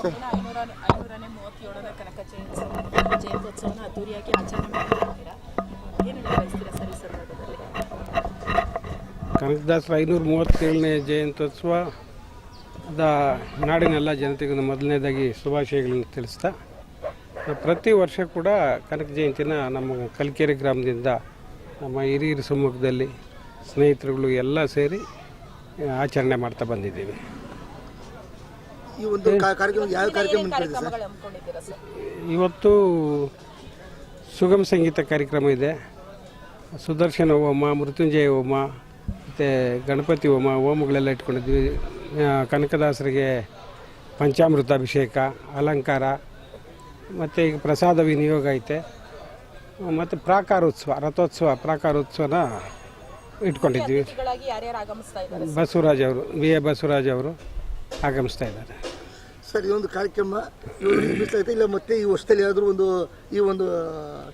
537ನೇ ಕನಕ ಜಯಂತ್ಯೋತ್ಸವನ ಅದ್ದೂರಿಯಾಗಿ ಆಚರಣೆ ಮಾಡ್ತಿದ್ದೀರಾ, ಏನು ಬಯಸ್ತೀರಾ ಸರ್ ಈ ಸಂದರ್ಭದಲ್ಲಿ? ಕನಕದಾಸರ 537ನೇ ಜಯಂತ್ಯೋತ್ಸವ ನಾಡಿನೆಲ್ಲ ಜನತೆಗೂ ಮೊದಲನೇದಾಗಿ ಶುಭಾಶಯಗಳನ್ನು ತಿಳಿಸ್ತಾ, ಪ್ರತಿ ವರ್ಷ ಕೂಡ ಕನಕ ಜಯಂತಿನ ನಮ್ಮ ಕಲ್ಕೆರೆ ಗ್ರಾಮದಿಂದ ನಮ್ಮ ಹಿರಿಯರ ಸಮ್ಮುಖದಲ್ಲಿ ಸ್ನೇಹಿತರುಗಳು ಎಲ್ಲ ಸೇರಿ ಆಚರಣೆ ಮಾಡ್ತಾ ಬಂದಿದ್ದೀವಿ. ಈ ಒಂದು ಕಾರ್ಯಕ್ರಮ ಯಾವ ಕಾರ್ಯಕ್ರಮ ಇವತ್ತು ಸುಗಮ ಸಂಗೀತ ಕಾರ್ಯಕ್ರಮ ಇದೆ, ಸುದರ್ಶನ ಹೋಮ, ಮೃತ್ಯುಂಜಯ ಹೋಮ ಮತ್ತು ಗಣಪತಿ ಹೋಮಗಳೆಲ್ಲ ಇಟ್ಕೊಂಡಿದ್ವಿ. ಕನಕದಾಸರಿಗೆ ಪಂಚಾಮೃತ ಅಭಿಷೇಕ, ಅಲಂಕಾರ ಮತ್ತು ಈಗ ಪ್ರಸಾದ ವಿನಿಯೋಗ ಐತೆ ಮತ್ತು ರಥೋತ್ಸವ ಪ್ರಾಕಾರೋತ್ಸವನ ಇಟ್ಕೊಂಡಿದ್ವಿ. ಬಸವರಾಜ್ ಅವರು ಬಸವರಾಜ್ ಅವರು ಆಗಮಿಸ್ತಾ ಇದ್ದಾರೆ. ಸರ್, ಈ ಒಂದು ಕಾರ್ಯಕ್ರಮ ಇಲ್ಲ ಮತ್ತೆ ಈ ವರ್ಷದಲ್ಲಿ ಏನಾದರೂ ಈ ಒಂದು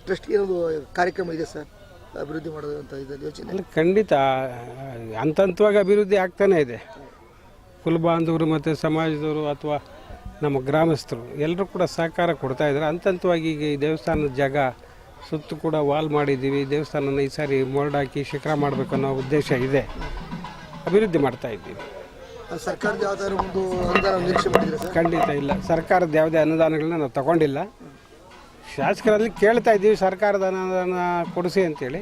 ಟ್ರಸ್ಟ್ಗೆ ಒಂದು ಕಾರ್ಯಕ್ರಮ ಇದೆ ಸರ್ ಅಭಿವೃದ್ಧಿ ಮಾಡೋದು ಅಂತ ಇದೆ ಯೋಚನೆ? ಖಂಡಿತ ಹಂತವಾಗಿ ಅಭಿವೃದ್ಧಿ ಆಗ್ತಾನೇ ಇದೆ. ಕುಲಬಾಂಧವರು ಮತ್ತು ಸಮಾಜದವರು ಅಥವಾ ನಮ್ಮ ಗ್ರಾಮಸ್ಥರು ಎಲ್ಲರೂ ಕೂಡ ಸಹಕಾರ ಕೊಡ್ತಾ ಇದ್ದಾರೆ. ಹಂತವಾಗಿ ಈಗ ಈ ದೇವಸ್ಥಾನದ ಜಾಗ ಸುತ್ತು ಕೂಡ ವಾಲ್ ಮಾಡಿದ್ದೀವಿ. ದೇವಸ್ಥಾನನ ಈ ಸಾರಿ ಮೋಲ್ಡ್ ಹಾಕಿ ಶಿಖರ ಮಾಡಬೇಕು ಅನ್ನೋ ಉದ್ದೇಶ ಇದೆ. ಅಭಿವೃದ್ಧಿ ಮಾಡ್ತಾ ಇದ್ದೀವಿ. ಸರ್ಕಾರದ ಯಾವುದಾದ್ರು ಒಂದು ಅನುದಾನ ನಿರೀಕ್ಷೆ ಮಾಡಿದ್ರೆ ಸರ್? ಖಂಡಿತ ಇಲ್ಲ, ಸರ್ಕಾರದ ಯಾವುದೇ ಅನುದಾನಗಳನ್ನ ನಾವು ತಗೊಂಡಿಲ್ಲ. ಶಾಸಕರಲ್ಲಿ ಕೇಳ್ತಾ ಇದ್ದೀವಿ ಸರ್ಕಾರದ ಅನುದಾನ ಕೊಡಿಸಿ ಅಂತೇಳಿ.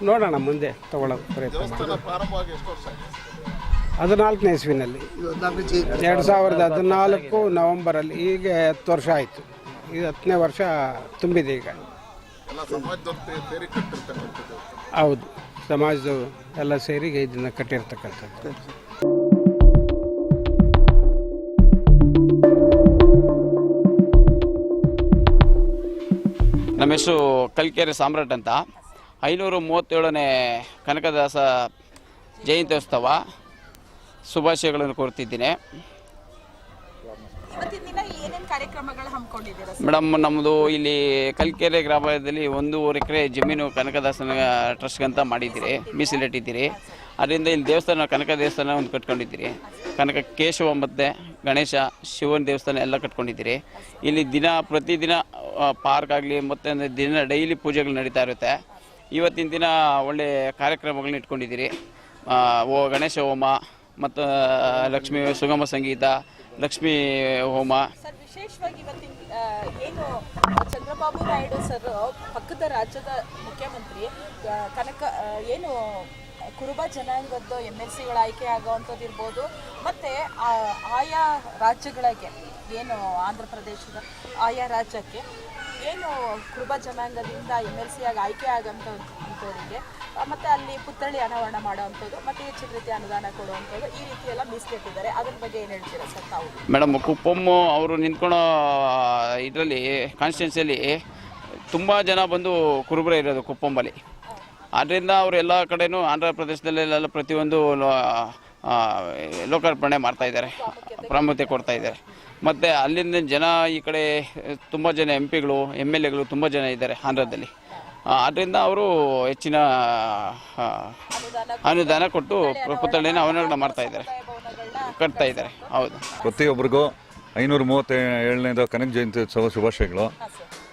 ನೋಡೋಣ, ಮುಂದೆ ತಗೊಳ್ಳೋ ಪ್ರಯತ್ನ ಮಾಡಿ. 14ನೇ ಇಸ್ವಿನಲ್ಲಿ 2014 ನವೆಂಬರಲ್ಲಿ, ಈಗ 10 ವರ್ಷ ಆಯಿತು. ಇದು 10ನೇ ವರ್ಷ ತುಂಬಿದೆ ಈಗ. ಹೌದು, ಸಮಾಜದವರು ಎಲ್ಲ ಸೇರಿ ಇದನ್ನು ಕಟ್ಟಿರ್ತಕ್ಕಂಥದ್ದು. ನಮ್ಮ ಹೆಸರು ಕಲ್ಕೆರೆ ಸಾಮ್ರಾಟ್ ಅಂತ. 537ನೇ ಕನಕದಾಸ ಜಯಂತ್ಯೋತ್ಸವ ಶುಭಾಶಯಗಳನ್ನು ಕೋರ್ತಿದ್ದೀನಿ. ಮೇಡಮ್, ನಮ್ಮದು ಇಲ್ಲಿ ಕಲ್ಕೆರೆ ಗ್ರಾಮದಲ್ಲಿ 1.5 ಎಕರೆ ಜಮೀನು ಕನಕದಾಸನ ಟ್ರಸ್ಟ್ಗಂತ ಮಾಡಿದ್ದೀರಿ, ಮೀಸಲಿಟ್ಟಿದ್ದೀರಿ. ಅದರಿಂದ ಇಲ್ಲಿ ದೇವಸ್ಥಾನ, ಕನಕ ದೇವಸ್ಥಾನ ಒಂದು ಕಟ್ಕೊಂಡಿದ್ದೀರಿ. ಕನಕ ಕೇಶವ ಮತ್ತು ಗಣೇಶ, ಶಿವನ ದೇವಸ್ಥಾನ ಎಲ್ಲ ಕಟ್ಕೊಂಡಿದ್ದೀರಿ. ಇಲ್ಲಿ ಪ್ರತಿದಿನ ಪಾರ್ಕ್ ಆಗಲಿ ಮತ್ತು ಡೈಲಿ ಪೂಜೆಗಳು ನಡೀತಾ ಇರುತ್ತೆ. ಇವತ್ತಿನ ದಿನ ಒಳ್ಳೆ ಕಾರ್ಯಕ್ರಮಗಳನ್ನ ಇಟ್ಕೊಂಡಿದ್ದೀರಿ. ಗಣೇಶ ಹೋಮ ಮತ್ತು ಲಕ್ಷ್ಮೀ ಸುಗಮ ಸಂಗೀತ, ಲಕ್ಷ್ಮೀ ಹೋಮ. ವಿಶೇಷವಾಗಿ ಇವತ್ತಿನ ಏನು ಚಂದ್ರಬಾಬು ನಾಯ್ಡು ಸರ್ ಪಕ್ಕದ ರಾಜ್ಯದ ಮುಖ್ಯಮಂತ್ರಿ ಏನು ಕುರುಬ ಜನಾಂಗದ MLCಗಳ ಆಯ್ಕೆ ಆಗುವಂಥದ್ದು ಇರ್ಬೋದು, ಮತ್ತು ಆಯಾ ರಾಜ್ಯಗಳಿಗೆ ಏನು ಆಂಧ್ರ ಪ್ರದೇಶದ ಆಯಾ ರಾಜ್ಯಕ್ಕೆ ಏನು ಕುರುಬ ಜನಾಂಗದಿಂದ MLC ಆಗಿ ಆಯ್ಕೆ ಆಗೋಂಥವ್ರಿಗೆ ಮತ್ತು ಅಲ್ಲಿ ಪುತ್ಥಳಿ ಅನಾವರಣ ಮಾಡೋವಂಥದ್ದು ಮತ್ತು ಹೆಚ್ಚಿನ ರೀತಿ ಅನುದಾನ ಕೊಡುವಂಥದ್ದು, ಈ ರೀತಿ ಎಲ್ಲ ಮೀಸಲಿಟ್ಟಿದ್ದಾರೆ. ಅದ್ರ ಬಗ್ಗೆ ಏನು ಹೇಳ್ತೀರಾ ಸರ್ ತಾವು? ಮೇಡಮ್, ಕುಪ್ಪಮ್ ಅವರು ನಿಂತ್ಕೊಳ್ಳೋ ಇದರಲ್ಲಿ ಕಾನ್ಸ್ಟಿಟ್ಯೂನ್ಸಿಯಲ್ಲಿ ತುಂಬ ಜನ ಬಂದು ಕುರುಬರೇ ಇರೋದು ಕುಪ್ಪಂಬಲ್ಲಿ. ಆದ್ದರಿಂದ ಅವರು ಎಲ್ಲ ಕಡೆಯೂ ಆಂಧ್ರ ಪ್ರದೇಶದಲ್ಲೆಲ್ಲ ಪ್ರತಿಯೊಂದು ಲೋಕಾರ್ಪಣೆ ಮಾಡ್ತಾಯಿದ್ದಾರೆ, ಪ್ರಾಮುಖ್ಯತೆ ಕೊಡ್ತಾಯಿದ್ದಾರೆ. ಮತ್ತು ಅಲ್ಲಿಂದ ಜನ ಈ ಕಡೆ ತುಂಬ ಜನ MP ಗಳು MLAಗಳು ತುಂಬ ಜನ ಇದ್ದಾರೆ ಆಂಧ್ರದಲ್ಲಿ. ಆದ್ದರಿಂದ ಅವರು ಹೆಚ್ಚಿನ ಅನುದಾನ ಕೊಟ್ಟು ಪುತ್ಥಳಿನ ಅವನಗಣ ಕಟ್ತಾ ಇದ್ದಾರೆ. ಹೌದು, ಪ್ರತಿಯೊಬ್ಬರಿಗೂ 537ನೇದು ಕನಕ ಜಯಂತ್ಯೋತ್ಸವ ಶುಭಾಶಯಗಳು.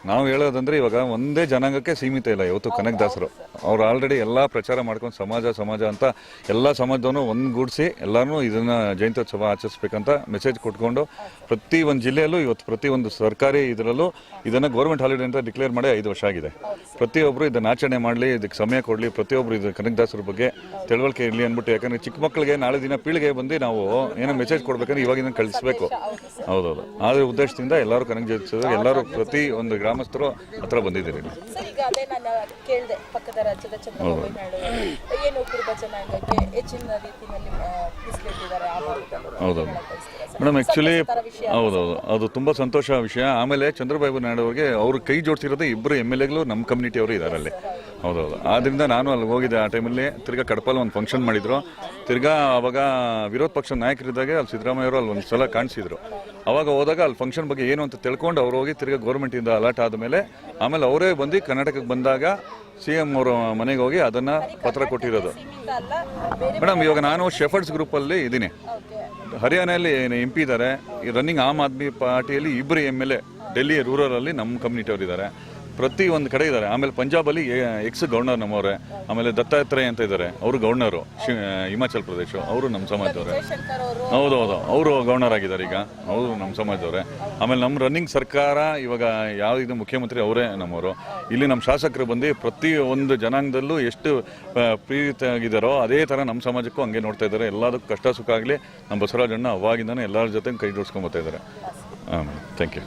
ನಾವು ಹೇಳೋದಂದ್ರೆ ಇವಾಗ ಒಂದೇ ಜನಾಂಗಕ್ಕೆ ಸೀಮಿತ ಇಲ್ಲ. ಇವತ್ತು ಕನಕದಾಸರು ಅವ್ರು ಆಲ್ರೆಡಿ ಎಲ್ಲ ಪ್ರಚಾರ ಮಾಡ್ಕೊಂಡು ಸಮಾಜ ಅಂತ ಎಲ್ಲ ಸಮಾಜದವನು ಒಂದುಗೂಡಿಸಿ ಎಲ್ಲರೂ ಇದನ್ನು ಜಯಂತ್ಯೋತ್ಸವ ಆಚರಿಸ್ಬೇಕಂತ ಮೆಸೇಜ್ ಕೊಟ್ಕೊಂಡು ಪ್ರತಿ ಒಂದು ಜಿಲ್ಲೆಯಲ್ಲೂ ಇವತ್ತು ಪ್ರತಿ ಒಂದು ಸರ್ಕಾರಿ ಇದರಲ್ಲೂ ಇದನ್ನು ಗೌರ್ಮೆಂಟ್ ಹಾಲಿಡೇ ಅಂತ ಡಿಕ್ಲೇರ್ ಮಾಡಿ 5 ವರ್ಷ ಆಗಿದೆ. ಪ್ರತಿಯೊಬ್ಬರು ಇದನ್ನು ಆಚರಣೆ ಮಾಡಲಿ, ಇದಕ್ಕೆ ಸಮಯ ಕೊಡಲಿ, ಪ್ರತಿಯೊಬ್ಬರು ಇದು ಕನಕದಾಸರ ಬಗ್ಗೆ ತಿಳುವಳಿಕೆ ಇರಲಿ ಅಂದ್ಬಿಟ್ಟು. ಯಾಕಂದರೆ ಚಿಕ್ಕ ಮಕ್ಕಳಿಗೆ ನಾಳೆ ದಿನ ಪೀಳಿಗೆ ಬಂದು ನಾವು ಏನೋ ಮೆಸೇಜ್ ಕೊಡ್ಬೇಕಂದ್ರೆ ಇವಾಗಿನ ಕಳಿಸ್ಬೇಕು. ಹೌದೌದು, ಆದ್ರ ಉದ್ದೇಶದಿಂದ ಎಲ್ಲರೂ ಕನಕ ಜಯಂತ್ಯೋತ್ಸವ ಎಲ್ಲರೂ ಪ್ರತಿ ಒಂದು ಗ್ರಾಮಸ್ಥರು ಹತ್ರ ಬಂದಿದ್ದೀರಿ. ಹೌದೌದು ಮೇಡಮ್, ಆ್ಯಕ್ಚುಲಿ ಹೌದೌದು, ಅದು ತುಂಬ ಸಂತೋಷ ವಿಷಯ. ಆಮೇಲೆ ಚಂದ್ರಬಾಬು ನಾಯ್ಡು ಅವರಿಗೆ ಅವರು ಕೈ ಜೋಡಿಸಿರೋದು 2 MLAಗಳು ನಮ್ಮ ಕಮ್ಯುನಿಟಿ ಅವರು ಇದ್ದಾರೆ ಅಲ್ಲಿ. ಹೌದೌದು. ಆದ್ದರಿಂದ ನಾನು ಅಲ್ಲಿ ಹೋಗಿದ್ದೆ ಆ ಟೈಮಲ್ಲಿ. ತಿರ್ಗಾ ಕಡಪಲ್ಲಿ ಒಂದು ಫಂಕ್ಷನ್ ಮಾಡಿದ್ರು. ತಿರ್ಗಾ ಅವಾಗ ವಿರೋಧ ಪಕ್ಷ ನಾಯಕರಿದ್ದಾಗೆ ಅಲ್ಲಿ ಸಿದ್ದರಾಮಯ್ಯ ಅವರು ಅಲ್ಲಿ ಒಂದು ಸಲ ಕಾಣಿಸಿದ್ರು. ಅವಾಗ ಹೋದಾಗ ಅಲ್ಲಿ ಫಂಕ್ಷನ್ ಬಗ್ಗೆ ಏನು ಅಂತ ತಿಳ್ಕೊಂಡು ಅವ್ರು ಹೋಗಿ ತಿರ್ಗಾ ಗೌರ್ಮೆಂಟಿಂದ ಅಲರ್ಟ್ ಆದಮೇಲೆ ಆಮೇಲೆ ಅವರೇ ಬಂದು ಕರ್ನಾಟಕಕ್ಕೆ ಬಂದಾಗ CM ಅವರ ಮನೆಗೆ ಹೋಗಿ ಅದನ್ನು ಪತ್ರ ಕೊಟ್ಟಿರೋದು. ಸೀಮಿತ ಅಲ್ಲ, ಬೇರೆ ಮೇಡಮ್ ಇವಾಗ ನಾನು ಶೆಫರ್ಡ್ಸ್ ಗ್ರೂಪಲ್ಲಿ ಇದ್ದೀನಿ. ಹರಿಯಾಣದಲ್ಲಿ MP ಇದ್ದಾರೆ. ಈ ರನ್ನಿಂಗ್ ಆಮ್ ಆದ್ಮಿ ಪಾರ್ಟಿಯಲ್ಲಿ 2 MLA ಡೆಲ್ಲಿ ರೂರಲಲ್ಲಿ ನಮ್ಮ ಕಮ್ಯುನಿಟಿಯವರು ಇದ್ದಾರೆ. ಪ್ರತಿ ಒಂದು ಕಡೆ ಇದ್ದಾರೆ. ಆಮೇಲೆ ಪಂಜಾಬಲ್ಲಿ ಎಕ್ಸ್ ಗವರ್ನರ್ ನಮ್ಮವರೇ. ಆಮೇಲೆ ದತ್ತಾತ್ರೇಯ ಅಂತ ಇದ್ದಾರೆ, ಅವರು ಗವರ್ನರು ಹಿಮಾಚಲ್ ಪ್ರದೇಶ, ಅವರು ನಮ್ಮ ಸಮಾಜದವರೇ. ಶಂಕರ್ ಅವರು ಹೌದೌದು, ಅವರು ಗವರ್ನರ್ ಆಗಿದ್ದಾರೆ ಈಗ, ಅವರು ನಮ್ಮ ಸಮಾಜದವರೇ. ಆಮೇಲೆ ನಮ್ಮ ರನ್ನಿಂಗ್ ಸರ್ಕಾರ ಇವಾಗ ಯಾವ ಇದು ಮುಖ್ಯಮಂತ್ರಿ ಅವರೇ ನಮ್ಮವರು. ಇಲ್ಲಿ ನಮ್ಮ ಶಾಸಕರು ಬಂದು ಪ್ರತಿ ಒಂದು ಜನಾಂಗದಲ್ಲೂ ಎಷ್ಟು ಪ್ರೀತಿಯಾಗಿದ್ದಾರೋ ಅದೇ ಥರ ನಮ್ಮ ಸಮಾಜಕ್ಕೂ ಹಂಗೆ ನೋಡ್ತಾ ಇದ್ದಾರೆ. ಎಲ್ಲದಕ್ಕೂ ಕಷ್ಟ ಸುಖ ಆಗಲಿ ನಮ್ಮ ಬಸವರಾಜಣ್ಣ ಅವಾಗಿಂದನೇ ಎಲ್ಲರ ಜೊತೆ ಕೈ ಜೋಡಿಸ್ಕೊಂಡ್ ಬರ್ತಾ ಇದ್ದಾರೆ. Thank you.